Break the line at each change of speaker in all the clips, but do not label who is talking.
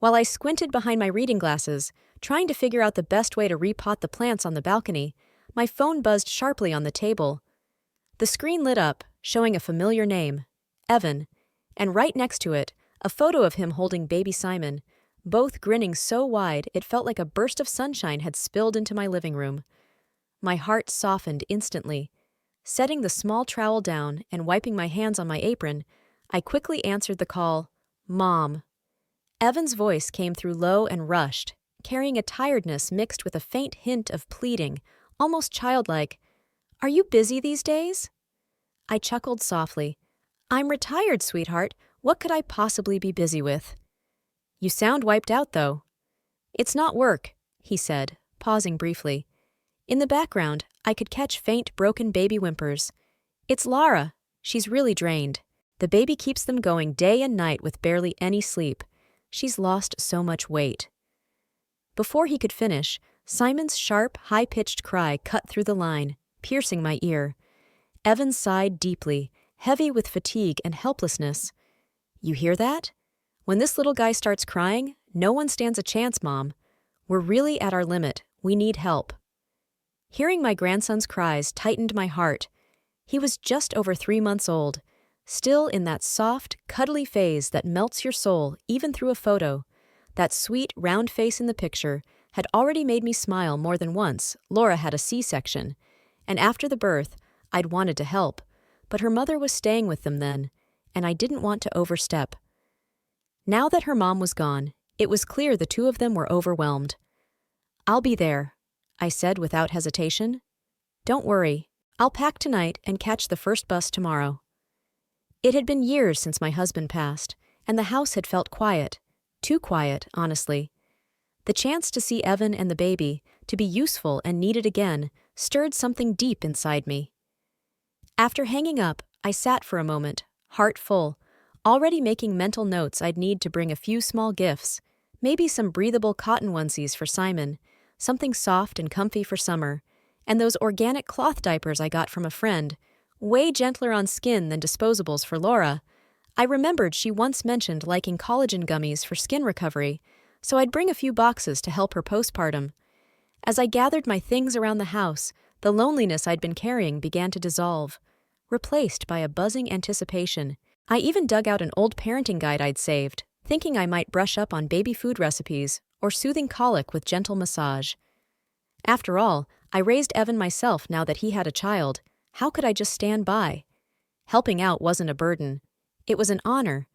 While I squinted behind my reading glasses, trying to figure out the best way to repot the plants on the balcony, my phone buzzed sharply on the table. The screen lit up, showing a familiar name, Evan, and right next to it, a photo of him holding baby Simon, both grinning so wide it felt like a burst of sunshine had spilled into my living room. My heart softened instantly. Setting the small trowel down and wiping my hands on my apron, I quickly answered the call, "Mom." Evan's voice came through low and rushed, carrying a tiredness mixed with a faint hint of pleading, almost childlike. "Are you busy these days?" I chuckled softly. "I'm retired, sweetheart. What could I possibly be busy with?" "You sound wiped out, though." "It's not work," he said, pausing briefly. In the background, I could catch faint, broken baby whimpers. "It's Lara. She's really drained. The baby keeps them going day and night with barely any sleep. She's lost so much weight." Before he could finish, Simon's sharp, high-pitched cry cut through the line, piercing my ear. Evan sighed deeply, heavy with fatigue and helplessness. "You hear that? When this little guy starts crying, no one stands a chance, Mom. We're really at our limit. We need help." Hearing my grandson's cries tightened my heart. He was just over 3 months old, still in that soft, cuddly phase that melts your soul even through a photo. That sweet, round face in the picture had already made me smile more than once. Laura had a C-section, and after the birth, I'd wanted to help, but her mother was staying with them then, and I didn't want to overstep. Now that her mom was gone, it was clear the two of them were overwhelmed. "I'll be there," I said without hesitation. "Don't worry, I'll pack tonight and catch the first bus tomorrow." It had been years since my husband passed, and the house had felt quiet. Too quiet, honestly. The chance to see Evan and the baby, to be useful and needed again, stirred something deep inside me. After hanging up, I sat for a moment, heart full, already making mental notes I'd need to bring a few small gifts, maybe some breathable cotton onesies for Simon, something soft and comfy for summer, and those organic cloth diapers I got from a friend, way gentler on skin than disposables for Laura. I remembered she once mentioned liking collagen gummies for skin recovery, so I'd bring a few boxes to help her postpartum. As I gathered my things around the house, the loneliness I'd been carrying began to dissolve, replaced by a buzzing anticipation. I even dug out an old parenting guide I'd saved, thinking I might brush up on baby food recipes or soothing colic with gentle massage. After all, I raised Evan myself now that he had a child. How could I just stand by? Helping out wasn't a burden. It was an honor.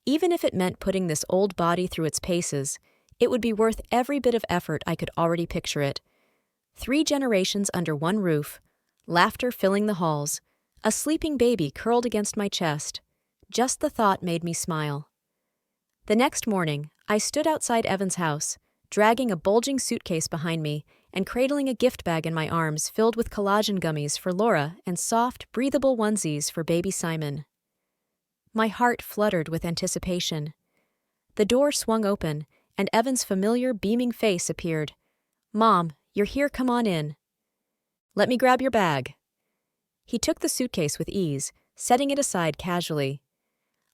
Even if it meant putting this old body through its paces, it would be worth every bit of effort I could already picture it. 3 generations under one roof, laughter filling the halls, a sleeping baby curled against my chest. Just the thought made me smile. The next morning, I stood outside Evan's house, dragging a bulging suitcase behind me and cradling a gift bag in my arms filled with collagen gummies for Laura and soft, breathable onesies for baby Simon. My heart fluttered with anticipation. The door swung open, and Evan's familiar, beaming face appeared. "Mom, you're here, come on in." "Let me grab your bag." He took the suitcase with ease, setting it aside casually.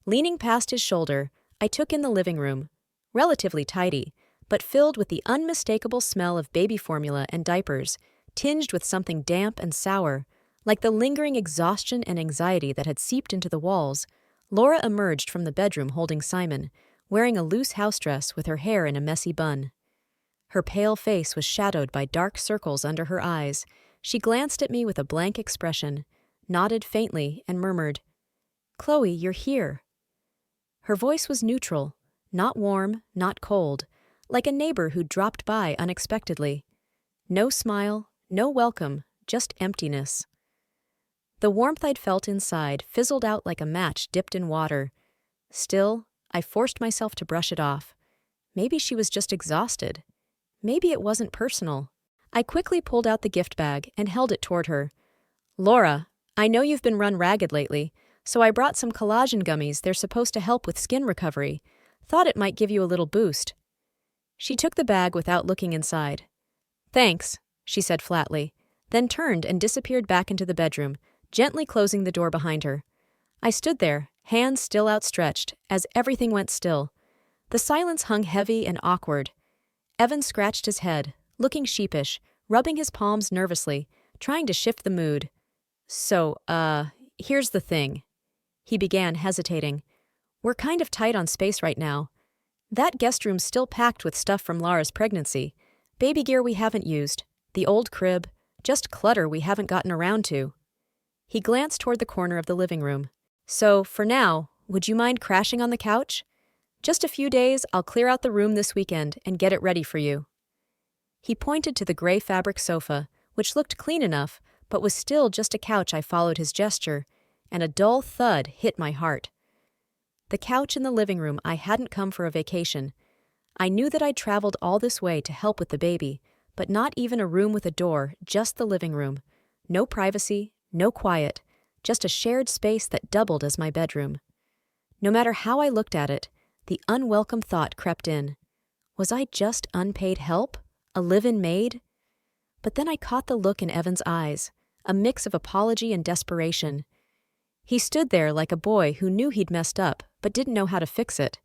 Leaning past his shoulder, I took in the living room, relatively tidy, but filled with the unmistakable smell of baby formula and diapers, tinged with something damp and sour, like the lingering exhaustion and anxiety that had seeped into the walls. Laura emerged from the bedroom holding Simon, wearing a loose house dress with her hair in a messy bun. Her pale face was shadowed by dark circles under her eyes. She glanced at me with a blank expression, nodded faintly, and murmured, "Chloe, you're here." Her voice was neutral, not warm, not cold, like a neighbor who dropped by unexpectedly. No smile, no welcome, just emptiness. The warmth I'd felt inside fizzled out like a match dipped in water. Still, I forced myself to brush it off. Maybe she was just exhausted. Maybe it wasn't personal. I quickly pulled out the gift bag and held it toward her. "Laura, I know you've been run ragged lately, so I brought some collagen gummies. They're supposed to help with skin recovery. Thought it might give you a little boost." She took the bag without looking inside. "Thanks," she said flatly, then turned and disappeared back into the bedroom, gently closing the door behind her. I stood there, hands still outstretched, as everything went still. The silence hung heavy and awkward. Evan scratched his head, looking sheepish, rubbing his palms nervously, trying to shift the mood. So, here's the thing. He began, hesitating. We're kind of tight on space right now. That guest room's still packed with stuff from Lara's pregnancy. Baby gear we haven't used, the old crib, just clutter we haven't gotten around to. He glanced toward the corner of the living room. So, for now, would you mind crashing on the couch? Just a few days, I'll clear out the room this weekend and get it ready for you. He pointed to the gray fabric sofa, which looked clean enough, but was still just a couch. I followed his gesture, and a dull thud hit my heart. The couch in the living room. I hadn't come for a vacation. I knew that I'd traveled all this way to help with the baby, but not even a room with a door, just the living room. No privacy, no quiet, just a shared space that doubled as my bedroom. No matter how I looked at it, the unwelcome thought crept in. Was I just unpaid help? A live-in maid? But then I caught the look in Evan's eyes, a mix of apology and desperation. He stood there like a boy who knew he'd messed up, but didn't know how to fix it.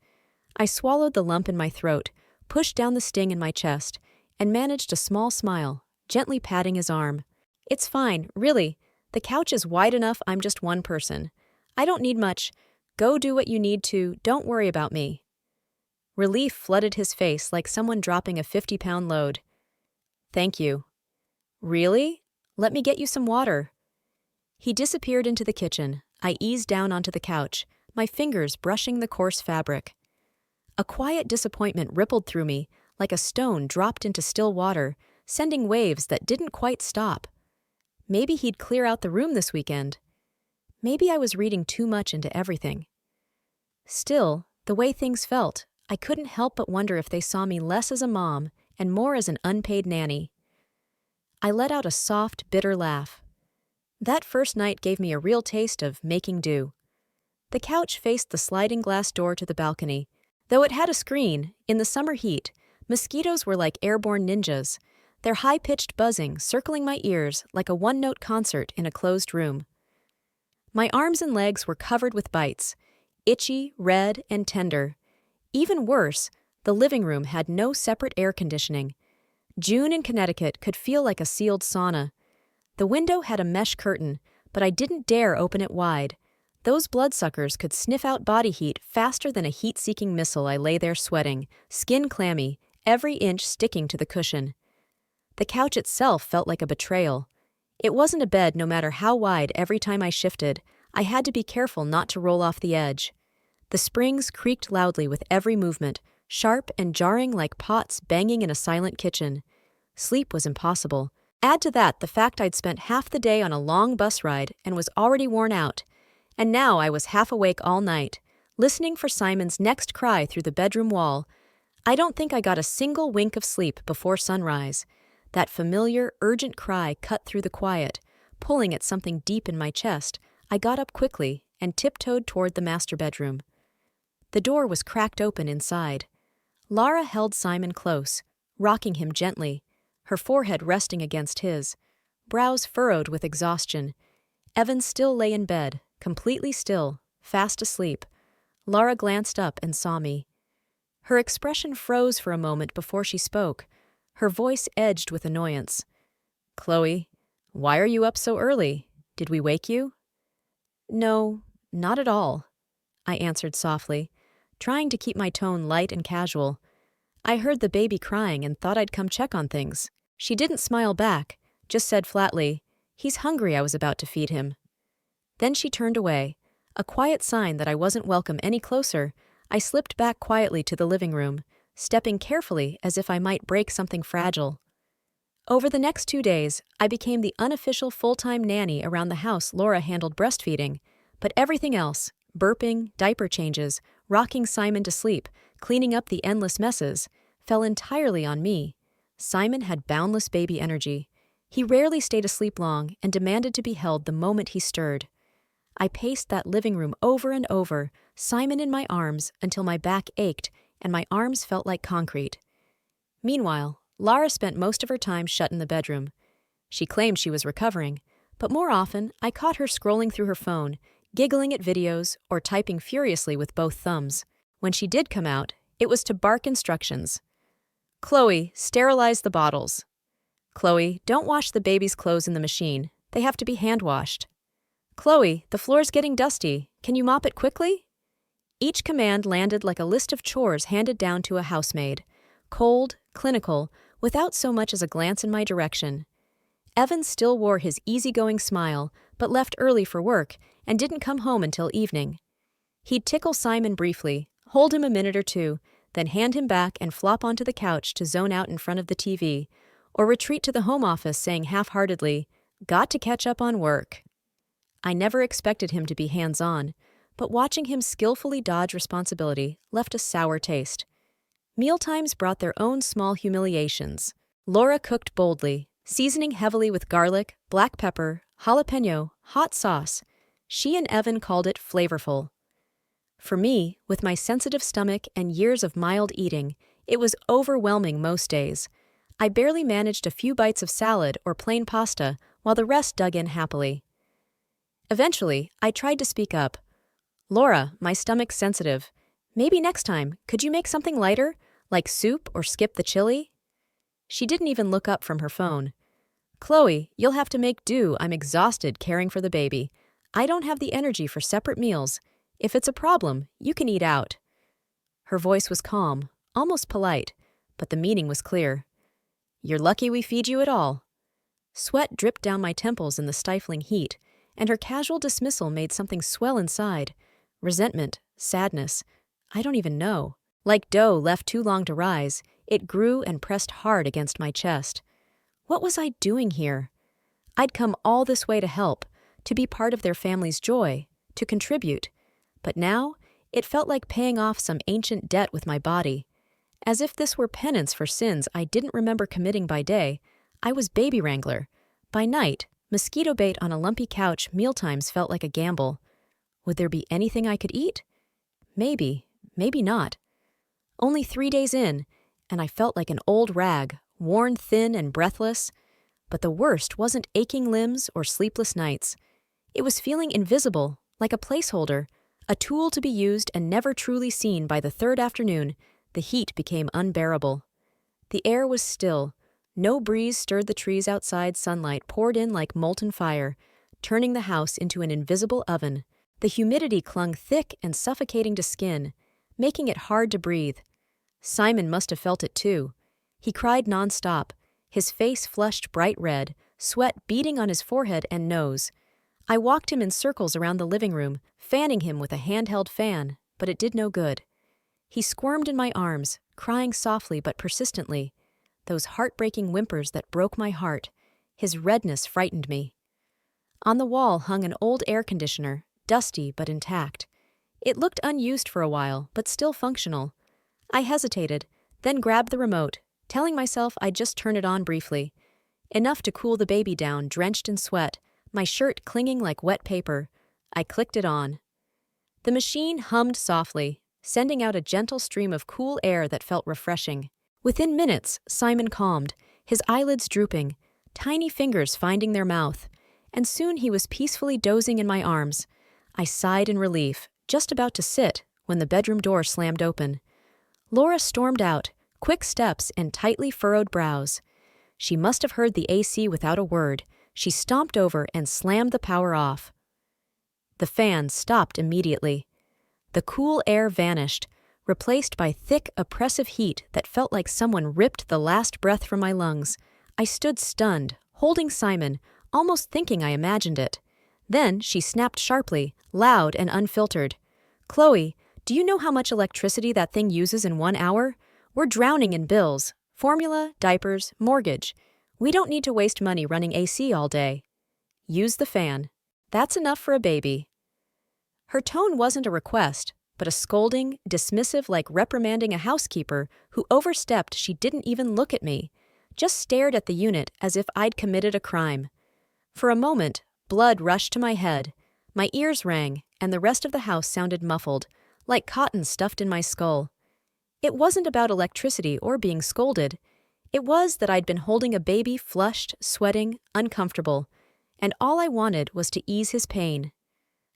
I swallowed the lump in my throat, pushed down the sting in my chest, and managed a small smile, gently patting his arm. It's fine, really. The couch is wide enough. I'm just one person. I don't need much. Go do what you need to. Don't worry about me. Relief flooded his face like someone dropping a 50-pound load. Thank you. Really? Let me get you some water. He disappeared into the kitchen. I eased down onto the couch, my fingers brushing the coarse fabric. A quiet disappointment rippled through me, like a stone dropped into still water, sending waves that didn't quite stop. Maybe he'd clear out the room this weekend. Maybe I was reading too much into everything. Still, the way things felt, I couldn't help but wonder if they saw me less as a mom and more as an unpaid nanny. I let out a soft, bitter laugh. That first night gave me a real taste of making do. The couch faced the sliding glass door to the balcony. Though it had a screen, in the summer heat, mosquitoes were like airborne ninjas, their high-pitched buzzing circling my ears like a one-note concert in a closed room. My arms and legs were covered with bites, itchy, red, and tender. Even worse, the living room had no separate air conditioning. June in Connecticut could feel like a sealed sauna. The window had a mesh curtain, but I didn't dare open it wide. Those bloodsuckers could sniff out body heat faster than a heat-seeking missile. I lay there sweating, skin clammy, every inch sticking to the cushion. The couch itself felt like a betrayal. It wasn't a bed no matter how wide. Every time I shifted, I had to be careful not to roll off the edge. The springs creaked loudly with every movement, sharp and jarring like pots banging in a silent kitchen. Sleep was impossible. Add to that the fact I'd spent half the day on a long bus ride and was already worn out. And now I was half awake all night, listening for Simon's next cry through the bedroom wall. I don't think I got a single wink of sleep before sunrise. That familiar, urgent cry cut through the quiet, pulling at something deep in my chest. I got up quickly and tiptoed toward the master bedroom. The door was cracked open inside. Lara held Simon close, rocking him gently, her forehead resting against his, brows furrowed with exhaustion. Evan still lay in bed, completely still, fast asleep. Lara glanced up and saw me. Her expression froze for a moment before she spoke, her voice edged with annoyance. "Chloe, why are you up so early? Did we wake you?" "No, not at all," I answered softly, trying to keep my tone light and casual. "I heard the baby crying and thought I'd come check on things." She didn't smile back, just said flatly, "He's hungry. I was about to feed him." Then she turned away, a quiet sign that I wasn't welcome any closer. I slipped back quietly to the living room, stepping carefully as if I might break something fragile. Over the next 2 days, I became the unofficial full-time nanny around the house. Laura handled breastfeeding, but everything else, burping, diaper changes, rocking Simon to sleep, cleaning up the endless messes, fell entirely on me. Simon had boundless baby energy. He rarely stayed asleep long and demanded to be held the moment he stirred. I paced that living room over and over, Simon in my arms, until my back ached and my arms felt like concrete. Meanwhile, Lara spent most of her time shut in the bedroom. She claimed she was recovering, but more often I caught her scrolling through her phone, giggling at videos or typing furiously with both thumbs. When she did come out, It was to bark instructions. Chloe, sterilize the bottles. Chloe, don't wash the baby's clothes in the machine. They have to be hand-washed. Chloe, the floor's getting dusty. Can you mop it quickly? Each command landed like a list of chores handed down to a housemaid. Cold, clinical, without so much as a glance in my direction. Evan still wore his easygoing smile, but left early for work and didn't come home until evening. He'd tickle Simon briefly, hold him a minute or two, then hand him back and flop onto the couch to zone out in front of the TV, or retreat to the home office saying half-heartedly, "Got to catch up on work." I never expected him to be hands-on, but watching him skillfully dodge responsibility left a sour taste. Mealtimes brought their own small humiliations. Laura cooked boldly, seasoning heavily with garlic, black pepper, jalapeno, hot sauce. She and Evan called it flavorful. For me, with my sensitive stomach and years of mild eating, it was overwhelming most days. I barely managed a few bites of salad or plain pasta while the rest dug in happily. Eventually, I tried to speak up. "Laura, my stomach's sensitive. Maybe next time, could you make something lighter, like soup or skip the chili?" She didn't even look up from her phone. "Chloe, you'll have to make do. I'm exhausted caring for the baby. I don't have the energy for separate meals. If it's a problem, you can eat out." Her voice was calm, almost polite, but the meaning was clear. "You're lucky we feed you at all." Sweat dripped down my temples in the stifling heat, and her casual dismissal made something swell inside. Resentment, sadness, I don't even know. Like dough left too long to rise, it grew and pressed hard against my chest. What was I doing here? I'd come all this way to help, to be part of their family's joy, to contribute. But now, it felt like paying off some ancient debt with my body. As if this were penance for sins I didn't remember committing by day, I was baby wrangler. By night, mosquito bait on a lumpy couch mealtimes felt like a gamble. Would there be anything I could eat? Maybe, maybe not. Only 3 days in, and I felt like an old rag, worn thin and breathless. But the worst wasn't aching limbs or sleepless nights. It was feeling invisible, like a placeholder, a tool to be used and never truly seen. By the third afternoon, the heat became unbearable. The air was still. No breeze stirred the trees outside. Sunlight poured in like molten fire, turning the house into an invisible oven. The humidity clung thick and suffocating to skin, making it hard to breathe. Simon must have felt it too. He cried nonstop, his face flushed bright red, sweat beading on his forehead and nose. I walked him in circles around the living room, fanning him with a handheld fan, but it did no good. He squirmed in my arms, crying softly but persistently. Those heartbreaking whimpers that broke my heart. His redness frightened me. On the wall hung an old air conditioner, dusty but intact. It looked unused for a while, but still functional. I hesitated, then grabbed the remote, telling myself I'd just turn it on briefly. Enough to cool the baby down, drenched in sweat, my shirt clinging like wet paper. I clicked it on. The machine hummed softly, sending out a gentle stream of cool air that felt refreshing. Within minutes, Simon calmed, his eyelids drooping, tiny fingers finding their mouth, and soon he was peacefully dozing in my arms. I sighed in relief, just about to sit, when the bedroom door slammed open. Laura stormed out, quick steps and tightly furrowed brows. She must have heard the AC without a word. She stomped over and slammed the power off. The fan stopped immediately. The cool air vanished, replaced by thick, oppressive heat that felt like someone ripped the last breath from my lungs. I stood stunned, holding Simon, almost thinking I imagined it. Then she snapped sharply, loud and unfiltered. "Chloe, do you know how much electricity that thing uses in 1 hour? We're drowning in bills. Formula, diapers, mortgage. We don't need to waste money running AC all day. Use the fan. That's enough for a baby." Her tone wasn't a request, but a scolding, dismissive like reprimanding a housekeeper who overstepped. She didn't even look at me, just stared at the unit as if I'd committed a crime. For a moment, blood rushed to my head. My ears rang, and the rest of the house sounded muffled, like cotton stuffed in my skull. It wasn't about electricity or being scolded. It was that I'd been holding a baby flushed, sweating, uncomfortable, and all I wanted was to ease his pain.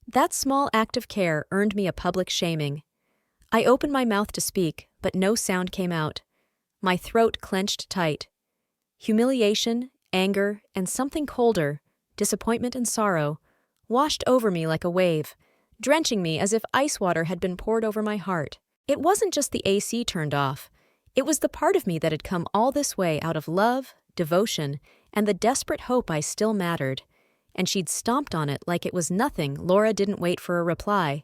That small act of care earned me a public shaming. I opened my mouth to speak, but no sound came out. My throat clenched tight. Humiliation, anger, and something colder, disappointment and sorrow, washed over me like a wave, drenching me as if ice water had been poured over my heart. It wasn't just the AC turned off. It was the part of me that had come all this way out of love, devotion, and the desperate hope I still mattered. And she'd stomped on it like it was nothing. Laura didn't wait for a reply.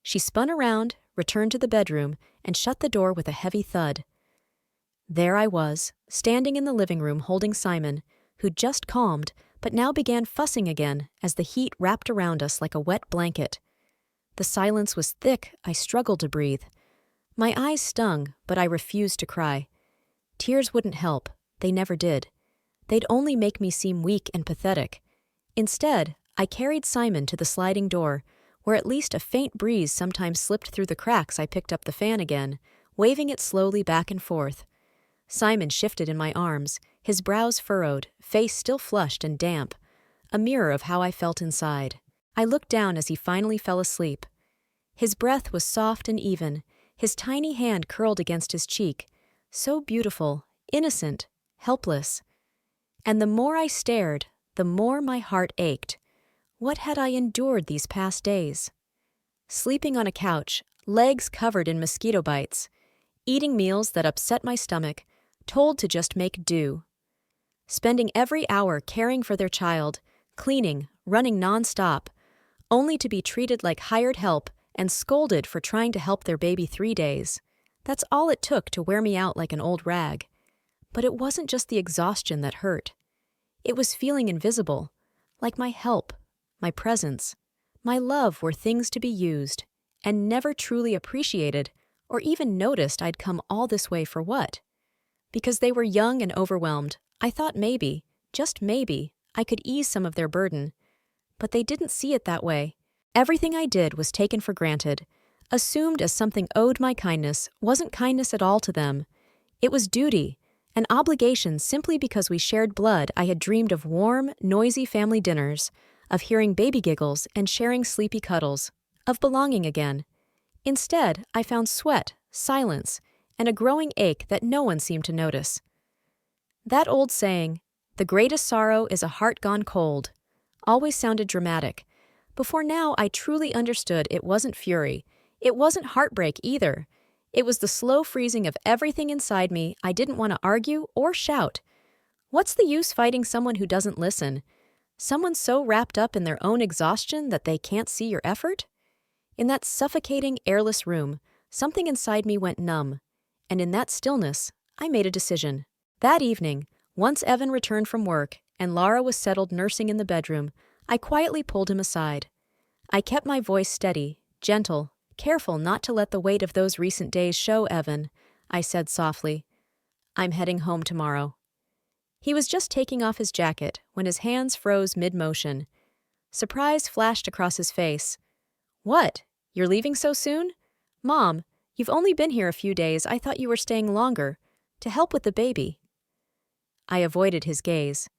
She spun around, returned to the bedroom, and shut the door with a heavy thud. There I was, standing in the living room holding Simon, who'd just calmed, but now began fussing again as the heat wrapped around us like a wet blanket. The silence was thick. I struggled to breathe. My eyes stung, but I refused to cry. Tears wouldn't help. They never did. They'd only make me seem weak and pathetic. Instead, I carried Simon to the sliding door, where at least a faint breeze sometimes slipped through the cracks. I picked up the fan again, waving it slowly back and forth. Simon shifted in my arms, his brows furrowed, face still flushed and damp, a mirror of how I felt inside. I looked down as he finally fell asleep. His breath was soft and even, his tiny hand curled against his cheek, so beautiful, innocent, helpless. And the more I stared, the more my heart ached. What had I endured these past days? Sleeping on a couch, legs covered in mosquito bites, eating meals that upset my stomach, told to just make do. Spending every hour caring for their child, cleaning, running nonstop, only to be treated like hired help and scolded for trying to help their baby 3 days. That's all it took to wear me out like an old rag. But it wasn't just the exhaustion that hurt. It was feeling invisible, like my help, my presence, my love were things to be used, and never truly appreciated or even noticed I'd come all this way for what. Because they were young and overwhelmed, I thought maybe, just maybe, I could ease some of their burden. But they didn't see it that way. Everything I did was taken for granted, assumed as something owed my kindness wasn't kindness at all to them. It was duty, an obligation simply because we shared blood. I had dreamed of warm, noisy family dinners, of hearing baby giggles and sharing sleepy cuddles, of belonging again. Instead, I found sweat, silence, and a growing ache that no one seemed to notice. That old saying, "The greatest sorrow is a heart gone cold," always sounded dramatic. Before now, I truly understood it wasn't fury. It wasn't heartbreak either. It was the slow freezing of everything inside me. I didn't want to argue or shout. What's the use fighting someone who doesn't listen? Someone so wrapped up in their own exhaustion that they can't see your effort? In that suffocating, airless room, something inside me went numb. And in that stillness, I made a decision. That evening, once Evan returned from work and Lara was settled nursing in the bedroom, I quietly pulled him aside. I kept my voice steady, gentle, careful not to let the weight of those recent days show. "Evan," I said softly, "I'm heading home tomorrow." He was just taking off his jacket when his hands froze mid-motion. Surprise flashed across his face. "What? You're leaving so soon? Mom, you've only been here a few days. I thought you were staying longer, to help with the baby." I avoided his gaze.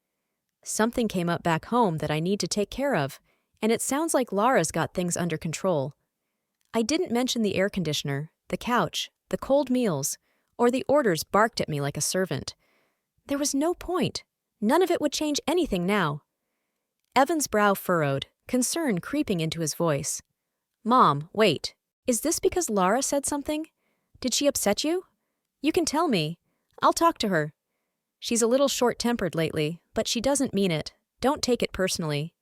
"Something came up back home that I need to take care of, and it sounds like Lara's got things under control." I didn't mention the air conditioner, the couch, the cold meals, or the orders barked at me like a servant. There was no point. None of it would change anything now. Evan's brow furrowed, concern creeping into his voice. "Mom, wait. Is this because Lara said something? Did she upset you? You can tell me. I'll talk to her. She's a little short-tempered lately, but she doesn't mean it. Don't take it personally."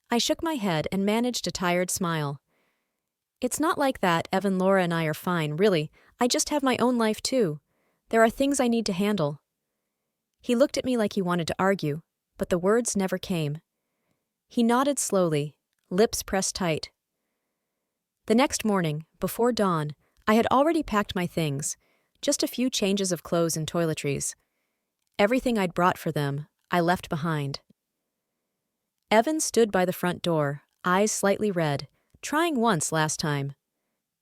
I shook my head and managed a tired smile. "It's not like that. Evan, Laura, and I are fine, really. I just have my own life too. There are things I need to handle." He looked at me like he wanted to argue, but the words never came. He nodded slowly, lips pressed tight. The next morning, before dawn, I had already packed my things, just a few changes of clothes and toiletries. Everything I'd brought for them, I left behind. Evan stood by the front door, eyes slightly red, trying once last time.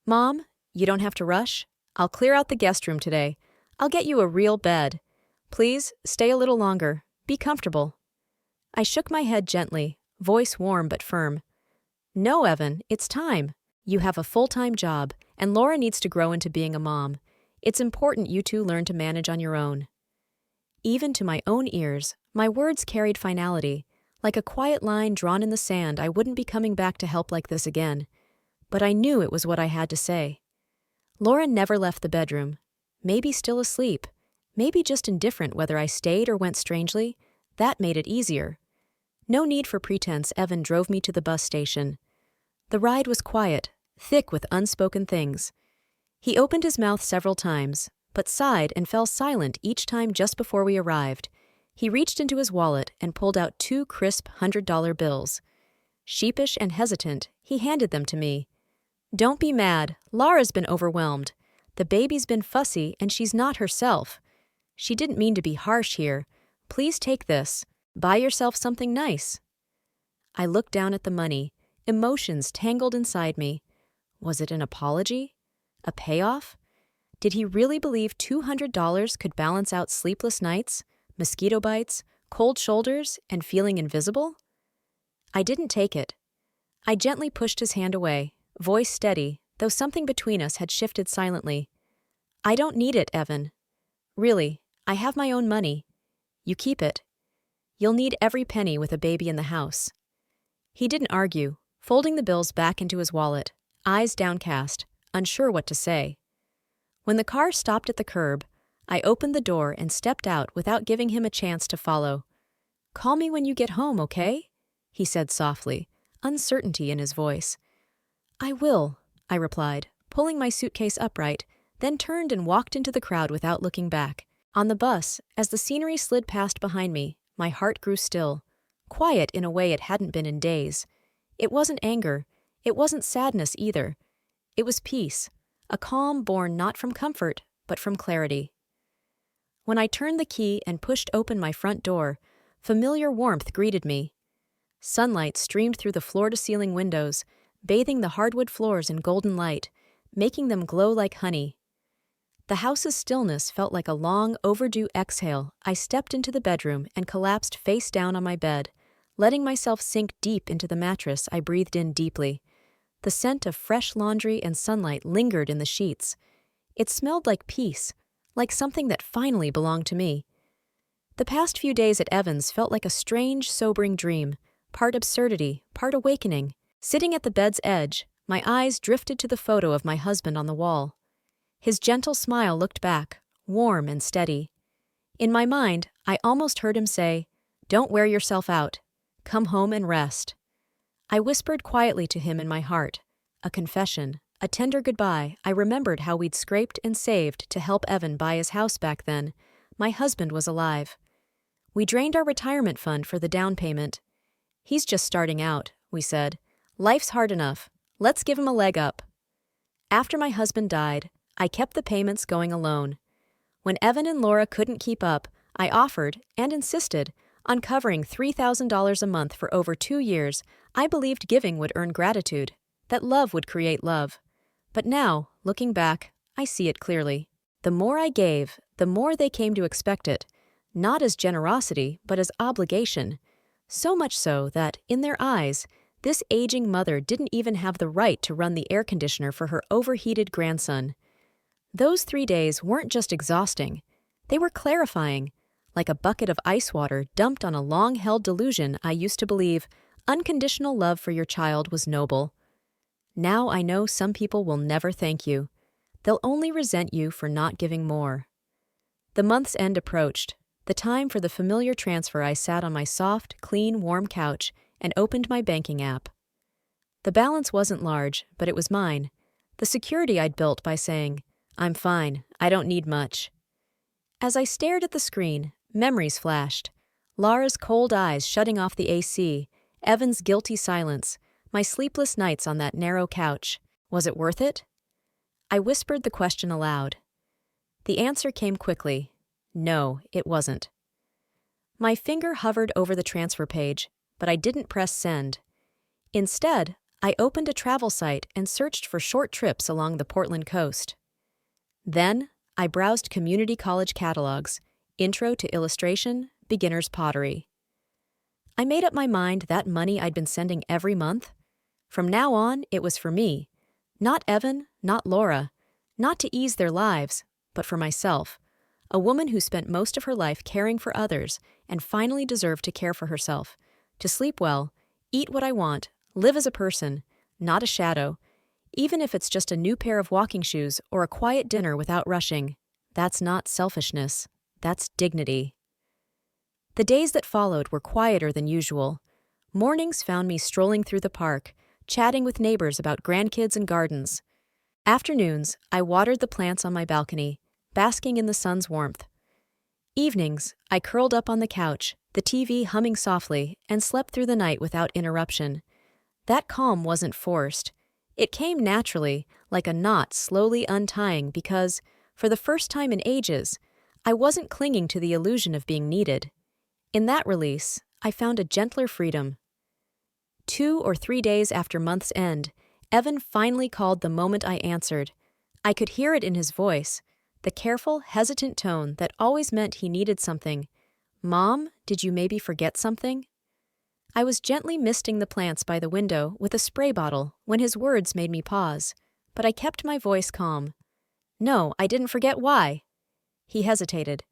"Mom, you don't have to rush. I'll clear out the guest room today. I'll get you a real bed. Please, stay a little longer. Be comfortable." I shook my head gently, voice warm but firm. "No, Evan, it's time. You have a full-time job, and Laura needs to grow into being a mom. It's important you two learn to manage on your own. Even to my own ears, my words carried finality. Like a quiet line drawn in the sand, I wouldn't be coming back to help like this again. But I knew it was what I had to say. Laura never left the bedroom. Maybe still asleep. Maybe just indifferent whether I stayed or went strangely. That made it easier. No need for pretense. Evan drove me to the bus station. The ride was quiet, thick with unspoken things. He opened his mouth several times, but sighed and fell silent each time just before we arrived. He reached into his wallet and pulled out 2 crisp $100 bills. Sheepish and hesitant, he handed them to me. Don't be mad. Laura's been overwhelmed. The baby's been fussy and she's not herself. She didn't mean to be harsh here. Please take this. Buy yourself something nice. I looked down at the money, emotions tangled inside me. Was it an apology? A payoff? Did he really believe $200 could balance out sleepless nights, mosquito bites, cold shoulders, and feeling invisible? I didn't take it. I gently pushed his hand away, voice steady, though something between us had shifted silently. I don't need it, Evan. Really, I have my own money. You keep it. You'll need every penny with a baby in the house. He didn't argue, folding the bills back into his wallet, eyes downcast, unsure what to say. When the car stopped at the curb, I opened the door and stepped out without giving him a chance to follow. Call me when you get home, okay? He said softly, uncertainty in his voice. I will, I replied, pulling my suitcase upright, then turned and walked into the crowd without looking back. On the bus, as the scenery slid past behind me, my heart grew still, quiet in a way it hadn't been in days. It wasn't anger, it wasn't sadness either. It was peace, a calm born not from comfort, but from clarity. When I turned the key and pushed open my front door, familiar warmth greeted me. Sunlight streamed through the floor-to-ceiling windows, bathing the hardwood floors in golden light, making them glow like honey. The house's stillness felt like a long, overdue exhale. I stepped into the bedroom and collapsed face down on my bed, letting myself sink deep into the mattress. I breathed in deeply. The scent of fresh laundry and sunlight lingered in the sheets. It smelled like peace, like something that finally belonged to me. The past few days at Evans felt like a strange, sobering dream, part absurdity, part awakening. Sitting at the bed's edge, my eyes drifted to the photo of my husband on the wall. His gentle smile looked back, warm and steady. In my mind, I almost heard him say, "Don't wear yourself out. Come home and rest." I whispered quietly to him in my heart, a confession, a tender goodbye. I remembered how we'd scraped and saved to help Evan buy his house back then. My husband was alive. We drained our retirement fund for the down payment. He's just starting out, we said. Life's hard enough. Let's give him a leg up. After my husband died, I kept the payments going alone. When Evan and Laura couldn't keep up, I offered, and insisted, on covering $3,000 a month for over 2 years. I believed giving would earn gratitude, that love would create love. But now, looking back, I see it clearly. The more I gave, the more they came to expect it, not as generosity, but as obligation. So much so that, in their eyes, this aging mother didn't even have the right to run the air conditioner for her overheated grandson. Those 3 days weren't just exhausting. They were clarifying, like a bucket of ice water dumped on a long-held delusion I used to believe unconditional love for your child was noble. Now I know some people will never thank you. They'll only resent you for not giving more. The month's end approached, the time for the familiar transfer. I sat on my soft, clean, warm couch and opened my banking app. The balance wasn't large, but it was mine, the security I'd built by saying, "I'm fine, I don't need much." As I stared at the screen, memories flashed. Laura's cold eyes shutting off the AC, Evan's guilty silence, my sleepless nights on that narrow couch. Was it worth it? I whispered the question aloud. The answer came quickly. No, it wasn't. My finger hovered over the transfer page, but I didn't press send. Instead, I opened a travel site and searched for short trips along the Portland coast. Then, I browsed community college catalogs, Intro to Illustration, Beginner's Pottery. I made up my mind that money I'd been sending every month. From now on, it was for me, Not Evan, not Laura, not to ease their lives, but for myself, a woman who spent most of her life caring for others and finally deserved to care for herself, to sleep well, eat what I want, live as a person, not a shadow, even if it's just a new pair of walking shoes or a quiet dinner without rushing. That's not selfishness, that's dignity. The days that followed were quieter than usual. Mornings found me strolling through the park, chatting with neighbors about grandkids and gardens. Afternoons, I watered the plants on my balcony, basking in the sun's warmth. Evenings, I curled up on the couch, the TV humming softly, and slept through the night without interruption. That calm wasn't forced. It came naturally, like a knot slowly untying because, for the first time in ages, I wasn't clinging to the illusion of being needed. In that release, I found a gentler freedom. 2 or 3 days after month's end, Evan finally called the moment I answered. I could hear it in his voice, the careful, hesitant tone that always meant he needed something. "Mom, did you maybe forget something?" I was gently misting the plants by the window with a spray bottle when his words made me pause, but I kept my voice calm. "No, I didn't forget. Why?" He hesitated.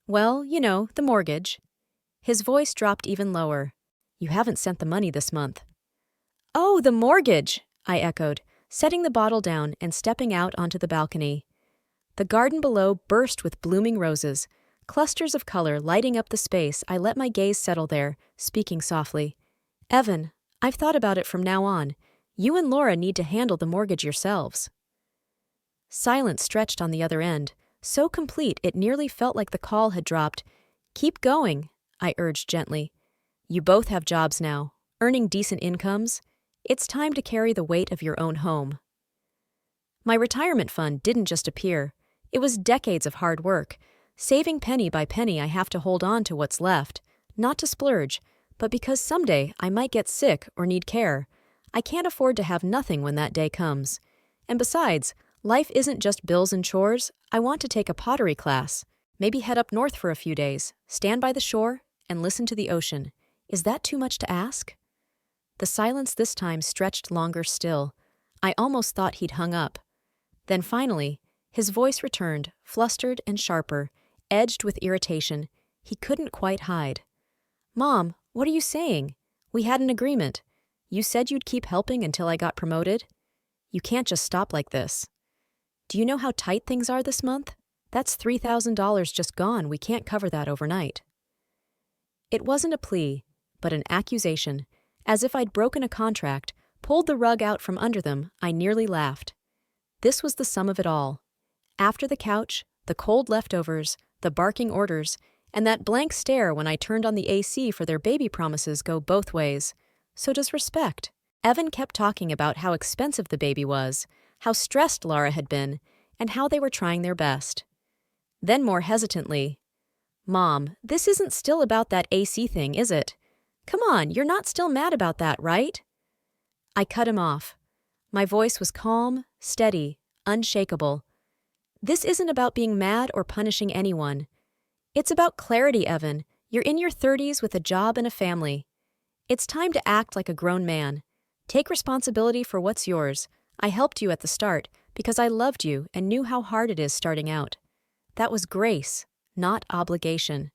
"Well, the mortgage." His voice dropped even lower. "You haven't sent the money this month." "Oh, the mortgage!" I echoed, setting the bottle down and stepping out onto the balcony. The garden below burst with blooming roses, clusters of color lighting up the space. I let my gaze settle there, speaking softly. "Evan, I've thought about it from now on. You and Laura need to handle the mortgage yourselves." Silence stretched on the other end, so complete it nearly felt like the call had dropped. "Keep going," I urged gently. "You both have jobs now, earning decent incomes. It's time to carry the weight of your own home." My retirement fund didn't just appear. It was decades of hard work. Saving penny by penny, I have to hold on to what's left, not to splurge, but because someday I might get sick or need care. I can't afford to have nothing when that day comes. And besides, life isn't just bills and chores. I want to take a pottery class, maybe head up north for a few days, stand by the shore, and listen to the ocean. Is that too much to ask? The silence this time stretched longer still. I almost thought he'd hung up. Then finally, his voice returned, flustered and sharper, edged with irritation. He couldn't quite hide. "Mom, what are you saying? We had an agreement. You said you'd keep helping until I got promoted. You can't just stop like this. Do you know how tight things are this month? That's $3,000 just gone. We can't cover that overnight." It wasn't a plea, but an accusation. As if I'd broken a contract, pulled the rug out from under them, I nearly laughed. This was the sum of it all. After the couch, the cold leftovers, the barking orders, and that blank stare when I turned on the AC for their baby promises go both ways. So does respect. Evan kept talking about how expensive the baby was, how stressed Laura had been, and how they were trying their best. Then more hesitantly, "Mom, this isn't still about that AC thing, is it? Come on, you're not still mad about that, right?" I cut him off. My voice was calm, steady, unshakable. "This isn't about being mad or punishing anyone. It's about clarity, Evan. You're in your 30s with a job and a family. It's time to act like a grown man. Take responsibility for what's yours. I helped you at the start because I loved you and knew how hard it is starting out. That was grace, not obligation.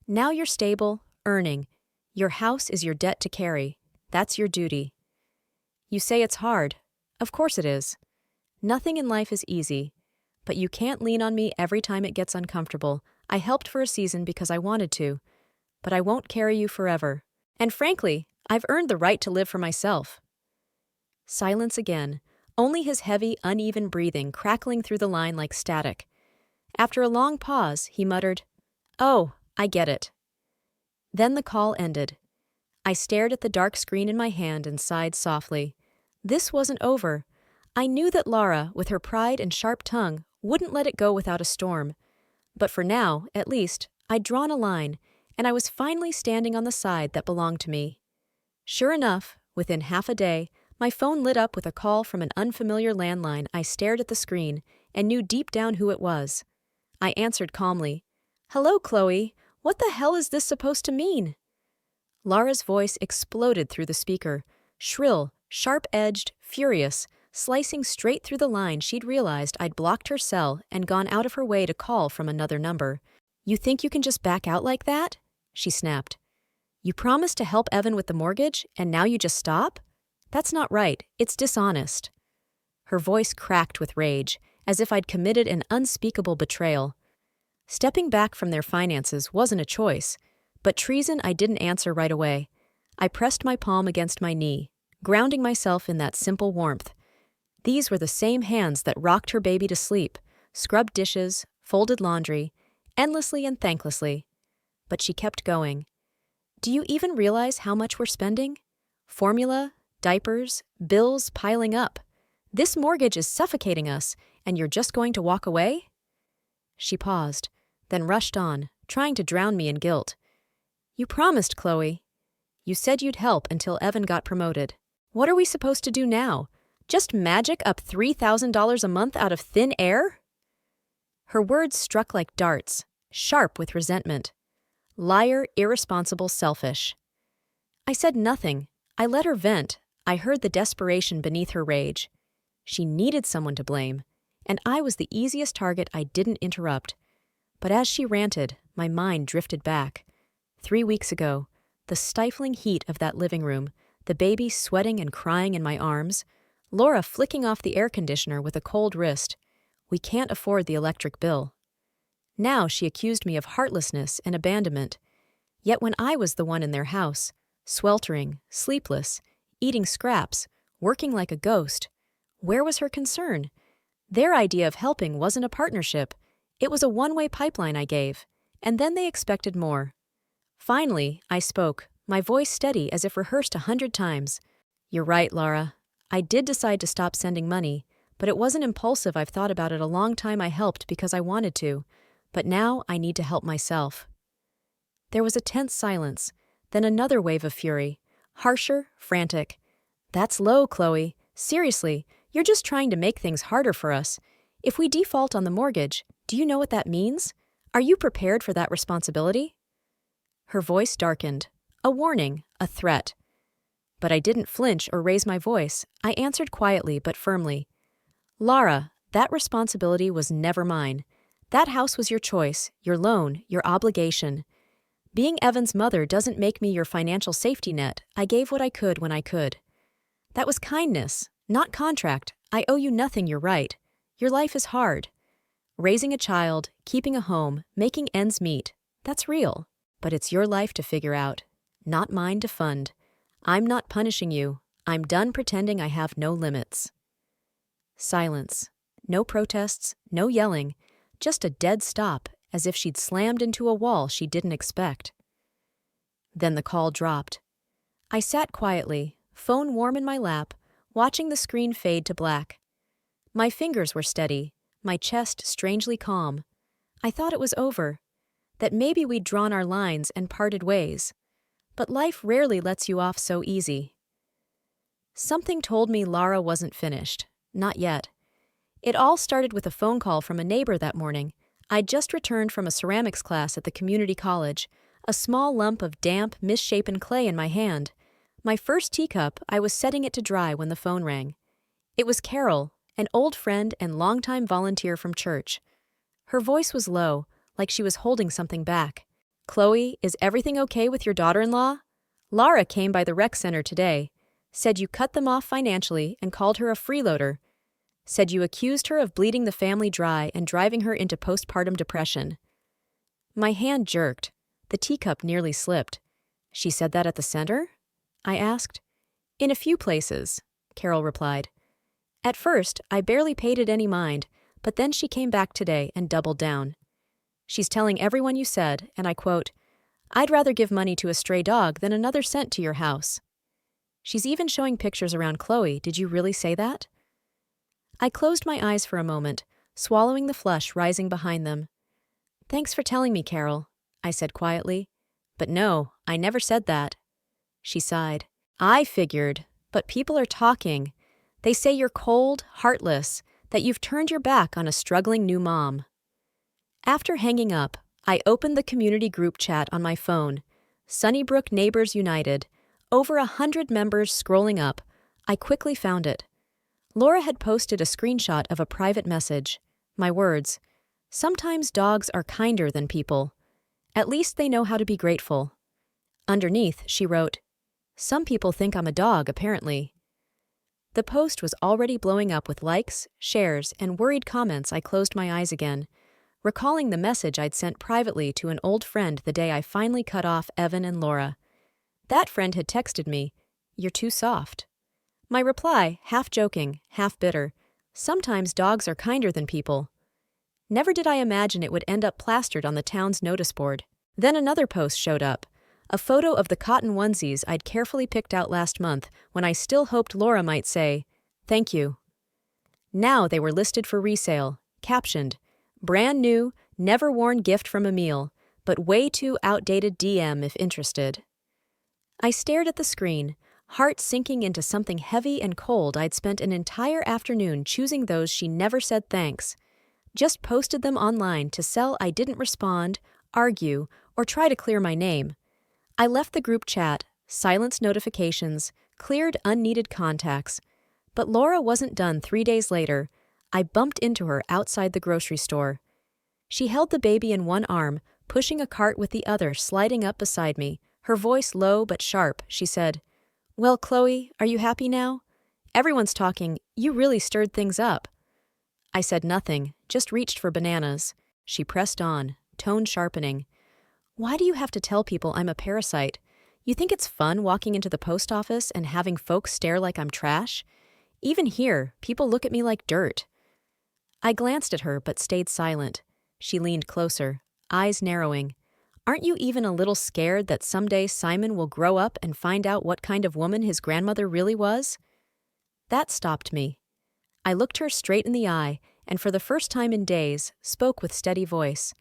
Now you're stable, earning. Your house is your debt to carry. That's your duty. You say it's hard. Of course it is. Nothing in life is easy. But you can't lean on me every time it gets uncomfortable. I helped for a season because I wanted to. But I won't carry you forever. And frankly, I've earned the right to live for myself." Silence again, only his heavy, uneven breathing crackling through the line like static. After a long pause, he muttered, "Oh, I get it." Then the call ended. I stared at the dark screen in my hand and sighed softly. This wasn't over. I knew that Laura, with her pride and sharp tongue, wouldn't let it go without a storm. But for now, at least, I'd drawn a line, and I was finally standing on the side that belonged to me. Sure enough, within half a day, my phone lit up with a call from an unfamiliar landline. I stared at the screen and knew deep down who it was. I answered calmly, "Hello, Chloe. What the hell is this supposed to mean?" Laura's voice exploded through the speaker, shrill, sharp-edged, furious, slicing straight through the line she'd realized I'd blocked her cell and gone out of her way to call from another number. "You think you can just back out like that?" she snapped. "You promised to help Evan with the mortgage, and now you just stop? That's not right. It's dishonest." Her voice cracked with rage, as if I'd committed an unspeakable betrayal. Stepping back from their finances wasn't a choice, but treason I didn't answer right away. I pressed my palm against my knee, grounding myself in that simple warmth. These were the same hands that rocked her baby to sleep, scrubbed dishes, folded laundry, endlessly and thanklessly. But she kept going. "Do you even realize how much we're spending? Formula, diapers, bills piling up. This mortgage is suffocating us, and you're just going to walk away?" She paused, then rushed on, trying to drown me in guilt. "You promised, Chloe. You said you'd help until Evan got promoted. What are we supposed to do now? Just magic up $3,000 a month out of thin air?" Her words struck like darts, sharp with resentment. Liar, irresponsible, selfish. I said nothing. I let her vent. I heard the desperation beneath her rage. She needed someone to blame, and I was the easiest target I didn't interrupt. But as she ranted, my mind drifted back. 3 weeks ago, the stifling heat of that living room, the baby sweating and crying in my arms, Laura flicking off the air conditioner with a cold wrist. We can't afford the electric bill. Now she accused me of heartlessness and abandonment. Yet when I was the one in their house, sweltering, sleepless, eating scraps, working like a ghost, where was her concern? Their idea of helping wasn't a partnership. It was a one-way pipeline I gave, and then they expected more. Finally, I spoke, my voice steady as if rehearsed 100 times. "You're right, Laura. I did decide to stop sending money, but it wasn't impulsive. I've thought about it a long time. I helped because I wanted to, but now I need to help myself." There was a tense silence, then another wave of fury, harsher, frantic. "That's low, Chloe. Seriously, you're just trying to make things harder for us. If we default on the mortgage, do you know what that means? Are you prepared for that responsibility?" Her voice darkened, a warning, a threat. But I didn't flinch or raise my voice. I answered quietly but firmly. "Laura, that responsibility was never mine. That house was your choice, your loan, your obligation. Being Evan's mother doesn't make me your financial safety net. I gave what I could when I could. That was kindness, not contract. I owe you nothing, you're right. Your life is hard. Raising a child, keeping a home, making ends meet, that's real. But it's your life to figure out, not mine to fund. I'm not punishing you. I'm done pretending I have no limits." Silence. No protests, no yelling, just a dead stop, as if she'd slammed into a wall she didn't expect. Then the call dropped. I sat quietly, phone warm in my lap, watching the screen fade to black. My fingers were steady, my chest strangely calm. I thought it was over, that maybe we'd drawn our lines and parted ways. But life rarely lets you off so easy. Something told me Laura wasn't finished. Not yet. It all started with a phone call from a neighbor that morning. I'd just returned from a ceramics class at the community college, a small lump of damp, misshapen clay in my hand. My first teacup, I was setting it to dry when the phone rang. It was Carol, an old friend and longtime volunteer from church. Her voice was low, like she was holding something back. "Chloe, is everything okay with your daughter-in-law? Laura came by the rec center today. Said you cut them off financially and called her a freeloader. Said you accused her of bleeding the family dry and driving her into postpartum depression." My hand jerked. The teacup nearly slipped. "She said that at the center?" I asked. "In a few places," Carol replied. "At first, I barely paid it any mind, but then she came back today and doubled down. She's telling everyone you said, and I quote, 'I'd rather give money to a stray dog than another cent to your house.' She's even showing pictures around Chloe. Did you really say that?" I closed my eyes for a moment, swallowing the flush rising behind them. "Thanks for telling me, Carol," I said quietly. "But no, I never said that." She sighed. "I figured, but people are talking. They say you're cold, heartless, that you've turned your back on a struggling new mom." After hanging up, I opened the community group chat on my phone. Sunnybrook Neighbors United. Over 100 members scrolling up. I quickly found it. Laura had posted a screenshot of a private message. My words, "Sometimes dogs are kinder than people. At least they know how to be grateful." Underneath, she wrote, "Some people think I'm a dog, apparently." The post was already blowing up with likes, shares, and worried comments. I closed my eyes again, recalling the message I'd sent privately to an old friend the day I finally cut off Evan and Laura. That friend had texted me, "You're too soft." My reply, half joking, half bitter, "Sometimes dogs are kinder than people." Never did I imagine it would end up plastered on the town's notice board. Then another post showed up, a photo of the cotton onesies I'd carefully picked out last month when I still hoped Laura might say, "Thank you." Now they were listed for resale, captioned, "Brand new, never worn gift from Emil, but way too outdated DM if interested." I stared at the screen, heart sinking into something heavy and cold. I'd spent an entire afternoon choosing those she never said thanks, just posted them online to sell. I didn't respond, argue, or try to clear my name. I left the group chat, silenced notifications, cleared unneeded contacts. But Laura wasn't done. 3 days later, I bumped into her outside the grocery store. She held the baby in one arm, pushing a cart with the other, sliding up beside me. Her voice low but sharp, she said, "Well, Chloe, are you happy now? Everyone's talking. You really stirred things up." I said nothing, just reached for bananas. She pressed on, tone sharpening. "Why do you have to tell people I'm a parasite? You think it's fun walking into the post office and having folks stare like I'm trash? Even here, people look at me like dirt." I glanced at her but stayed silent. She leaned closer, eyes narrowing. "Aren't you even a little scared that someday Simon will grow up and find out what kind of woman his grandmother really was?" That stopped me. I looked her straight in the eye and for the first time in days spoke with steady voice.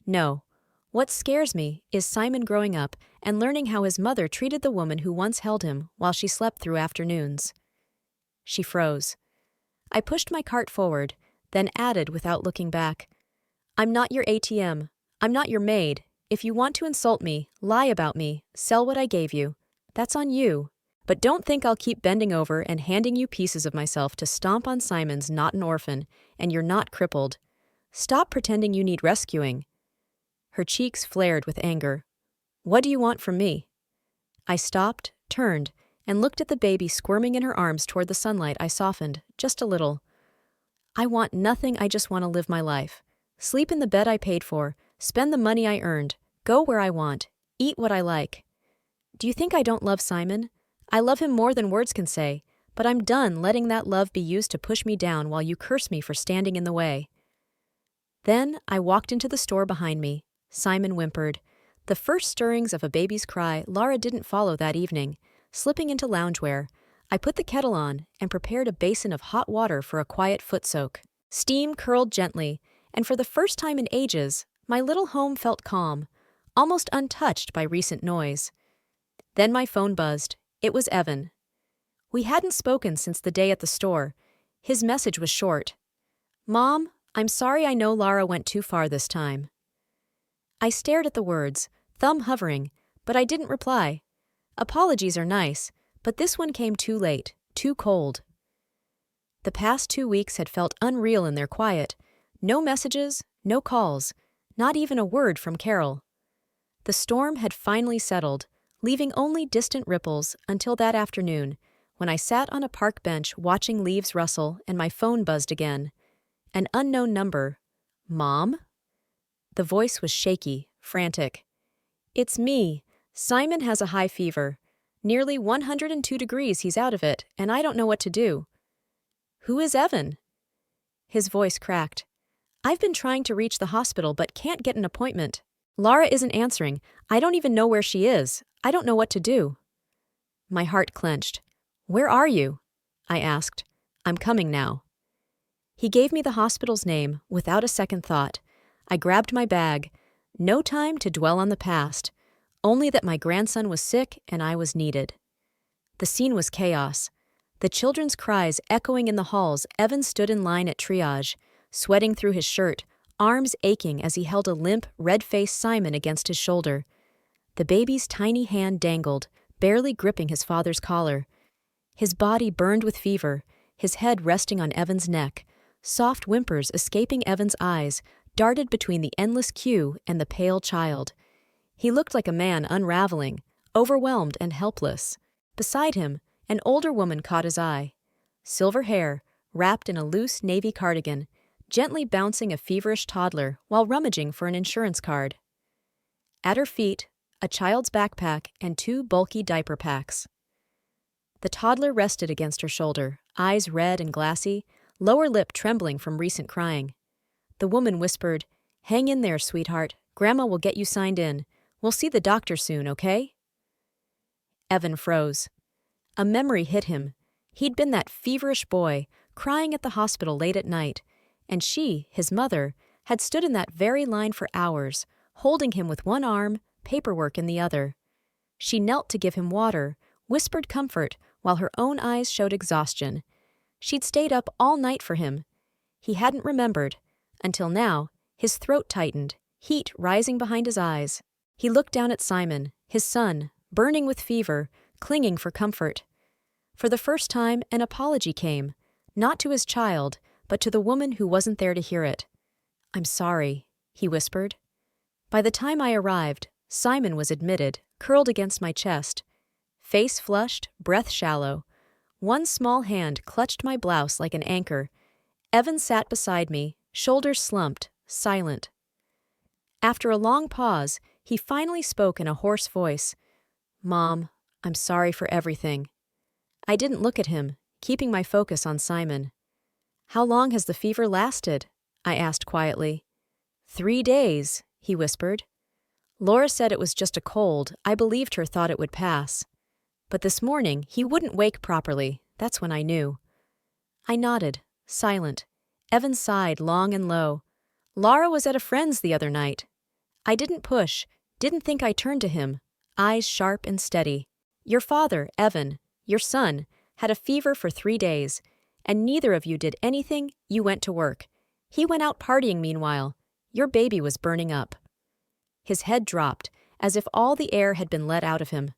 "No. What scares me is Simon growing up and learning how his mother treated the woman who once held him while she slept through afternoons." She froze. I pushed my cart forward, then added without looking back, "I'm not your ATM. I'm not your maid. If you want to insult me, lie about me, sell what I gave you, that's on you. But don't think I'll keep bending over and handing you pieces of myself to stomp on. Simon's not an orphan, and you're not crippled. Stop pretending you need rescuing." Her cheeks flared with anger. "What do you want from me?" I stopped, turned, and looked at the baby squirming in her arms toward the sunlight. I softened, just a little. "I want nothing. I just want to live my life. Sleep in the bed I paid for, spend the money I earned, go where I want, eat what I like. Do you think I don't love Simon? I love him more than words can say, but I'm done letting that love be used to push me down while you curse me for standing in the way." Then I walked into the store behind me. Simon whimpered. The first stirrings of a baby's cry Laura didn't follow that evening. Slipping into loungewear, I put the kettle on and prepared a basin of hot water for a quiet foot soak. Steam curled gently, and for the first time in ages, my little home felt calm, almost untouched by recent noise. Then my phone buzzed. It was Evan. We hadn't spoken since the day at the store. His message was short. "Mom, I'm sorry. I know Laura went too far this time." I stared at the words, thumb hovering, but I didn't reply. Apologies are nice, but this one came too late, too cold. The past 2 weeks had felt unreal in their quiet. No messages, no calls, not even a word from Carol. The storm had finally settled, leaving only distant ripples until that afternoon, when I sat on a park bench watching leaves rustle and my phone buzzed again. An unknown number. "Mom?" The voice was shaky, frantic. "It's me. Simon has a high fever. Nearly 102 degrees. He's out of it, and I don't know what to do." "Who is Evan?" His voice cracked. "I've been trying to reach the hospital but can't get an appointment. Laura isn't answering. I don't even know where she is. I don't know what to do." My heart clenched. "Where are you?" I asked. "I'm coming now." He gave me the hospital's name without a second thought. I grabbed my bag. No time to dwell on the past, only that my grandson was sick and I was needed. The scene was chaos. The children's cries echoing in the halls. Evan stood in line at triage, sweating through his shirt, arms aching as he held a limp, red-faced Simon against his shoulder. The baby's tiny hand dangled, barely gripping his father's collar. His body burned with fever, his head resting on Evan's neck, soft whimpers escaping Evan's eyes, darted between the endless queue and the pale child. He looked like a man unraveling, overwhelmed and helpless. Beside him, an older woman caught his eye. Silver hair, wrapped in a loose navy cardigan, gently bouncing a feverish toddler while rummaging for an insurance card. At her feet, a child's backpack and 2 bulky diaper packs. The toddler rested against her shoulder, eyes red and glassy, lower lip trembling from recent crying. The woman whispered, "Hang in there, sweetheart. Grandma will get you signed in. We'll see the doctor soon, okay?" Evan froze. A memory hit him. He'd been that feverish boy, crying at the hospital late at night, and she, his mother, had stood in that very line for hours, holding him with one arm, paperwork in the other. She knelt to give him water, whispered comfort, while her own eyes showed exhaustion. She'd stayed up all night for him. He hadn't remembered, until now, his throat tightened, heat rising behind his eyes. He looked down at Simon, his son, burning with fever, clinging for comfort. For the first time, an apology came, not to his child, but to the woman who wasn't there to hear it. "I'm sorry," he whispered. By the time I arrived, Simon was admitted, curled against my chest. Face flushed, breath shallow. One small hand clutched my blouse like an anchor. Evan sat beside me, shoulders slumped, silent. After a long pause, he finally spoke in a hoarse voice. "Mom, I'm sorry for everything." I didn't look at him, keeping my focus on Simon. "How long has the fever lasted?" I asked quietly. 3 days, he whispered. Laura said it was just a cold. I believed her, thought it would pass. But this morning, he wouldn't wake properly. That's when I knew. I nodded, silent. Evan sighed long and low. "Laura was at a friend's the other night." I didn't push, didn't think. I turned to him, eyes sharp and steady. "Your father, Evan, your son, had a fever for 3 days, and neither of you did anything. You went to work. He went out partying meanwhile. Your baby was burning up." His head dropped, as if all the air had been let out of him.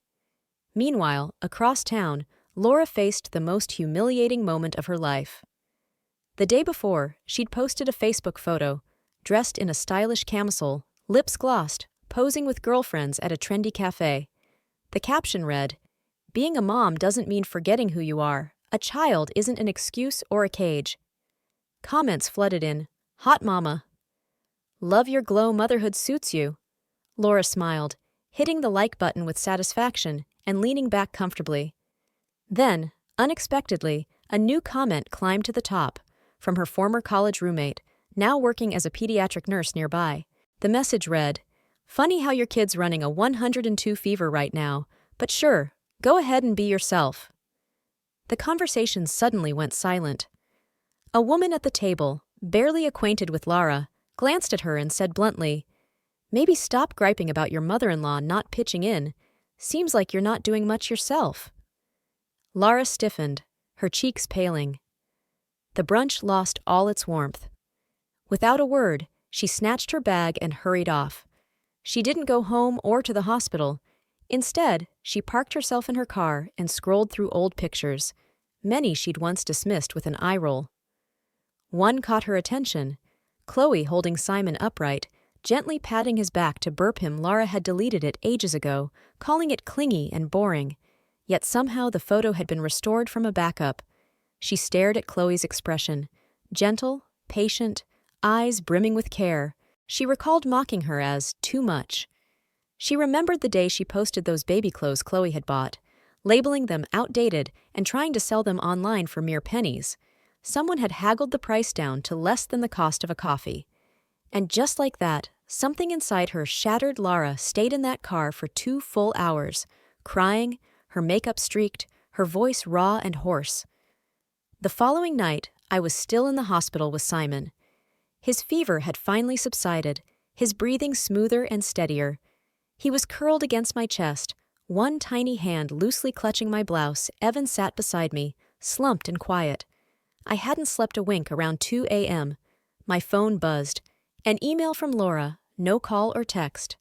Meanwhile, across town, Laura faced the most humiliating moment of her life. The day before, she'd posted a Facebook photo, dressed in a stylish camisole, lips glossed, posing with girlfriends at a trendy cafe. The caption read, "Being a mom doesn't mean forgetting who you are. A child isn't an excuse or a cage." Comments flooded in, "Hot mama." "Love your glow, motherhood suits you." Laura smiled, hitting the like button with satisfaction and leaning back comfortably. Then, unexpectedly, a new comment climbed to the top, from her former college roommate, now working as a pediatric nurse nearby. The message read, "Funny how your kid's running a 102 fever right now, but sure, go ahead and be yourself." The conversation suddenly went silent. A woman at the table, barely acquainted with Laura, glanced at her and said bluntly, "Maybe stop griping about your mother-in-law not pitching in. Seems like you're not doing much yourself." Laura stiffened, her cheeks paling. The brunch lost all its warmth. Without a word, she snatched her bag and hurried off. She didn't go home or to the hospital. Instead, she parked herself in her car and scrolled through old pictures, many she'd once dismissed with an eye roll. One caught her attention, Chloe holding Simon upright, gently patting his back to burp him. Laura had deleted it ages ago, calling it clingy and boring. Yet somehow the photo had been restored from a backup. She stared at Chloe's expression, gentle, patient, eyes brimming with care. She recalled mocking her as too much. She remembered the day she posted those baby clothes Chloe had bought, labeling them outdated and trying to sell them online for mere pennies. Someone had haggled the price down to less than the cost of a coffee. And just like that, something inside her shattered. Laura stayed in that car for 2 full hours, crying, her makeup streaked, her voice raw and hoarse. The following night, I was still in the hospital with Simon. His fever had finally subsided, his breathing smoother and steadier. He was curled against my chest, one tiny hand loosely clutching my blouse. Evan sat beside me, slumped and quiet. I hadn't slept a wink around 2 a.m. My phone buzzed. An email from Laura, no call or text.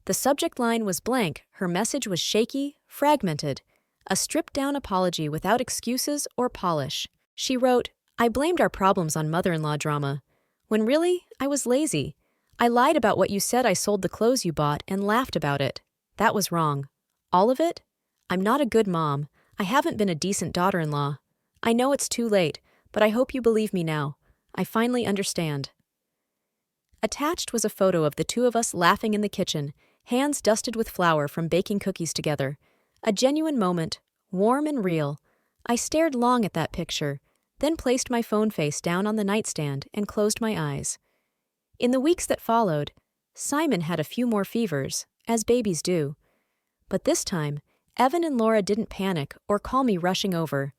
The subject line was blank, her message was shaky, fragmented. A stripped-down apology without excuses or polish. She wrote, "I blamed our problems on mother-in-law drama, when really, I was lazy. I lied about what you said I sold the clothes you bought and laughed about it. That was wrong. All of it? I'm not a good mom. I haven't been a decent daughter-in-law. I know it's too late, but I hope you believe me now. I finally understand." Attached was a photo of the two of us laughing in the kitchen, hands dusted with flour from baking cookies together. A genuine moment, warm and real. I stared long at that picture, then placed my phone face down on the nightstand and closed my eyes. In the weeks that followed, Simon had a few more fevers, as babies do. But this time, Evan and Laura didn't panic or call me rushing over.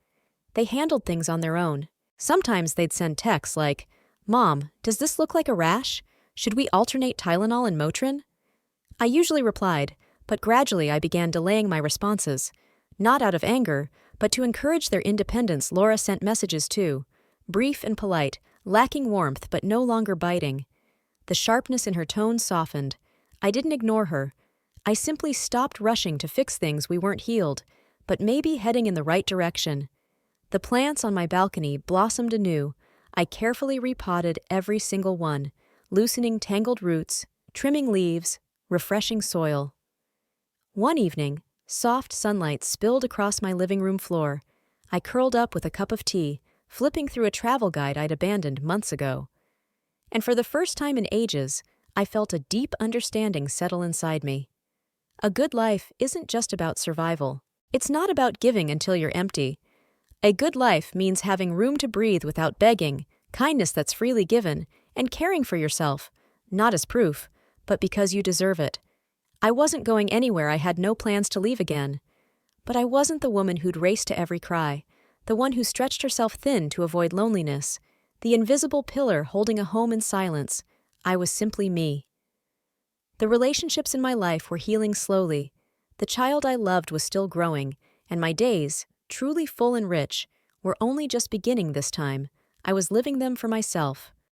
They handled things on their own. Sometimes they'd send texts like, "Mom, does this look like a rash? Should we alternate Tylenol and Motrin?" I usually replied, but gradually I began delaying my responses. Not out of anger, but to encourage their independence. Laura sent messages too, brief and polite, lacking warmth but no longer biting. The sharpness in her tone softened. I didn't ignore her. I simply stopped rushing to fix things we weren't healed, but maybe heading in the right direction. The plants on my balcony blossomed anew. I carefully repotted every single one, loosening tangled roots, trimming leaves, refreshing soil. One evening, soft sunlight spilled across my living room floor. I curled up with a cup of tea, flipping through a travel guide I'd abandoned months ago. And for the first time in ages, I felt a deep understanding settle inside me. A good life isn't just about survival. It's not about giving until you're empty. A good life means having room to breathe without begging, kindness that's freely given, and caring for yourself, not as proof, but because you deserve it. I wasn't going anywhere. I had no plans to leave again. But I wasn't the woman who'd race to every cry, the one who stretched herself thin to avoid loneliness, the invisible pillar holding a home in silence. I was simply me. The relationships in my life were healing slowly. The child I loved was still growing, and my days, truly full and rich, were only just beginning this time. I was living them for myself.